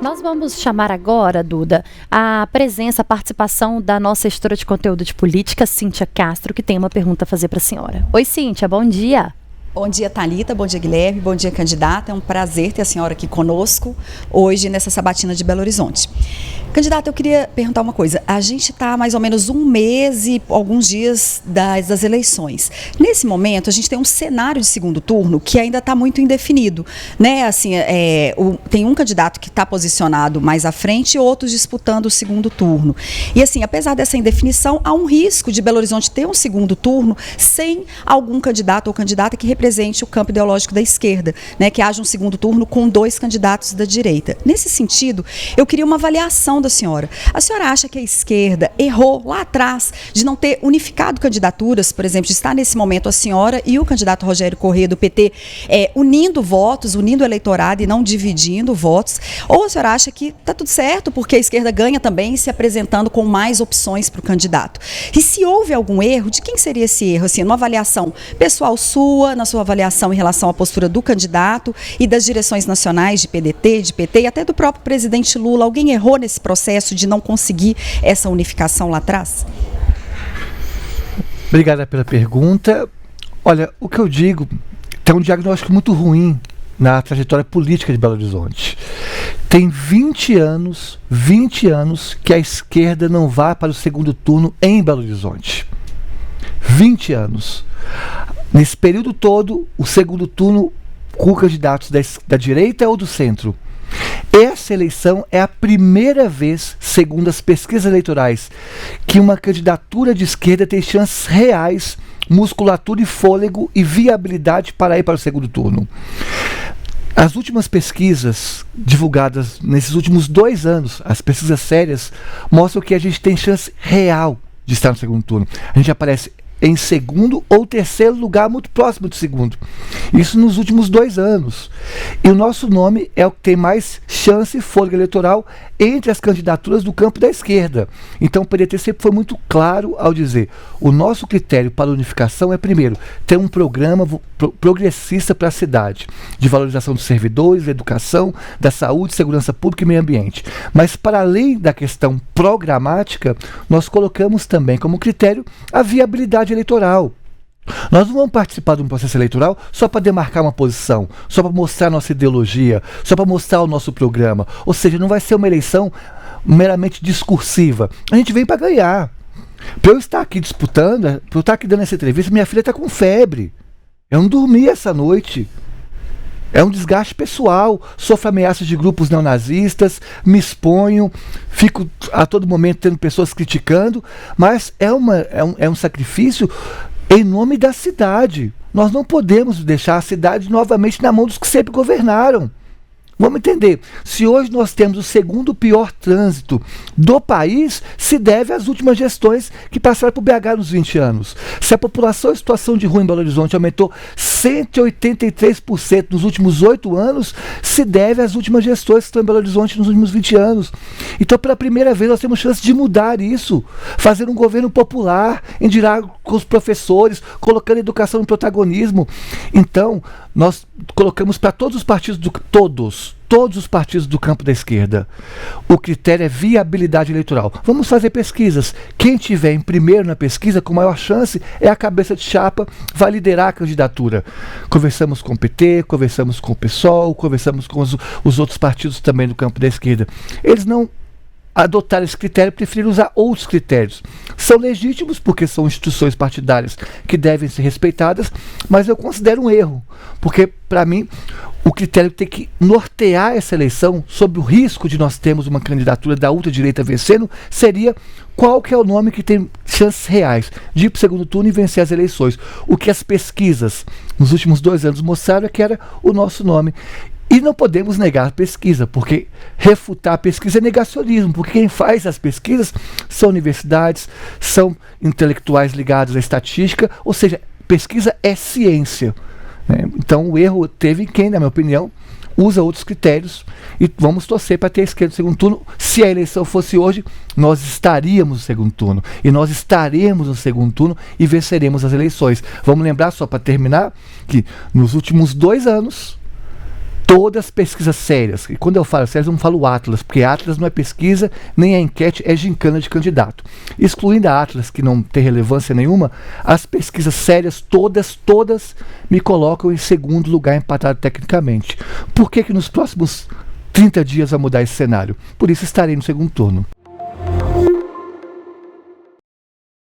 Nós vamos chamar agora, Duda, a presença, a participação da nossa editora de conteúdo de política, Cíntia Castro, que tem uma pergunta a fazer para a senhora. Oi, Cíntia, bom dia. Bom dia, Thalita, bom dia, Guilherme, bom dia, candidata. É um prazer ter a senhora aqui conosco hoje nessa sabatina de Belo Horizonte. Candidata, eu queria perguntar uma coisa. A gente está mais ou menos um mês e alguns dias das eleições. Nesse momento, a gente tem um cenário de segundo turno que ainda está muito indefinido, né? Assim, tem um candidato que está posicionado mais à frente e outros disputando o segundo turno. E assim, apesar dessa indefinição, há um risco de Belo Horizonte ter um segundo turno sem algum candidato ou candidata que represente o campo ideológico da esquerda, né? Que haja um segundo turno com 2 candidatos da direita. Nesse sentido, eu queria uma avaliação da senhora. A senhora acha que a esquerda errou lá atrás de não ter unificado candidaturas, por exemplo, de estar nesse momento a senhora e o candidato Rogério Corrêa do PT unindo votos, unindo o eleitorado e não dividindo votos? Ou a senhora acha que está tudo certo porque a esquerda ganha também se apresentando com mais opções para o candidato? E se houve algum erro, de quem seria esse erro? Assim, numa avaliação pessoal sua, na sua avaliação em relação à postura do candidato e das direções nacionais de PDT, de PT e até do próprio presidente Lula, alguém errou nesse processo de não conseguir essa unificação lá atrás? Obrigada pela pergunta. Olha, o que eu digo, tem um diagnóstico muito ruim na trajetória política de Belo Horizonte. Tem 20 anos que a esquerda não vai para o segundo turno em Belo Horizonte. 20 anos. Nesse período todo, o segundo turno com candidatos da direita ou do centro. Essa eleição é a primeira vez, segundo as pesquisas eleitorais, que uma candidatura de esquerda tem chances reais, musculatura e fôlego e viabilidade para ir para o segundo turno. As últimas pesquisas divulgadas nesses últimos 2 anos, as pesquisas sérias, mostram que a gente tem chance real de estar no segundo turno. A gente aparece em segundo ou terceiro lugar, muito próximo do segundo. Isso nos últimos 2 anos. E o nosso nome é o que tem mais chance e fôlego eleitoral entre as candidaturas do campo da esquerda. Então o PDT sempre foi muito claro ao dizer: o nosso critério para a unificação é, primeiro, ter um programa progressista para a cidade, de valorização dos servidores, da educação, da saúde, segurança pública e meio ambiente. Mas para além da questão programática, nós colocamos também como critério a viabilidade eleitoral. Nós não vamos participar de um processo eleitoral só para demarcar uma posição, só para mostrar nossa ideologia, só para mostrar o nosso programa. Ou seja, não vai ser uma eleição meramente discursiva. A gente vem para ganhar. Para eu estar aqui disputando, para eu estar aqui dando essa entrevista, minha filha está com febre. Eu não dormi essa noite. É um desgaste pessoal, sofro ameaças de grupos neonazistas, me exponho, fico a todo momento tendo pessoas criticando, mas é um sacrifício em nome da cidade. Nós não podemos deixar a cidade novamente na mão dos que sempre governaram. Vamos entender, se hoje nós temos o segundo pior trânsito do país, se deve às últimas gestões que passaram por BH nos 20 anos. Se a população em situação de rua em Belo Horizonte aumentou 183% nos últimos 8 anos, se deve às últimas gestões que estão em Belo Horizonte nos últimos 20 anos. Então, pela primeira vez, nós temos chance de mudar isso, fazer um governo popular, em diálogo com os professores, colocando a educação no protagonismo. Então, nós colocamos para todos os partidos, todos os partidos do campo da esquerda, o critério é viabilidade eleitoral. Vamos fazer pesquisas. Quem tiver em primeiro na pesquisa, com maior chance, é a cabeça de chapa, vai liderar a candidatura. Conversamos com o PT, conversamos com o PSOL, conversamos com os outros partidos também do campo da esquerda. Eles não adotar esse critério, preferiram usar outros critérios. São legítimos porque são instituições partidárias que devem ser respeitadas, mas eu considero um erro, porque para mim o critério tem que nortear essa eleição sobre o risco de nós termos uma candidatura da ultradireita vencendo, seria qual que é o nome que tem chances reais de ir para o segundo turno e vencer as eleições. O que as pesquisas nos últimos 2 anos mostraram é que era o nosso nome. E não podemos negar a pesquisa, porque refutar a pesquisa é negacionismo, porque quem faz as pesquisas são universidades, são intelectuais ligados à estatística, ou seja, pesquisa é ciência, né? Então o erro teve quem, na minha opinião, usa outros critérios e vamos torcer para ter a esquerda no segundo turno. Se a eleição fosse hoje, nós estaríamos no segundo turno. E nós estaremos no segundo turno e venceremos as eleições. Vamos lembrar, só para terminar, que nos últimos 2 anos, Todas pesquisas sérias, e quando eu falo sérias, eu não falo Atlas, porque Atlas não é pesquisa, nem a enquete, é gincana de candidato. Excluindo a Atlas, que não tem relevância nenhuma, as pesquisas sérias, todas me colocam em segundo lugar, empatado tecnicamente. Por que nos próximos 30 dias vai mudar esse cenário? Por isso estarei no segundo turno.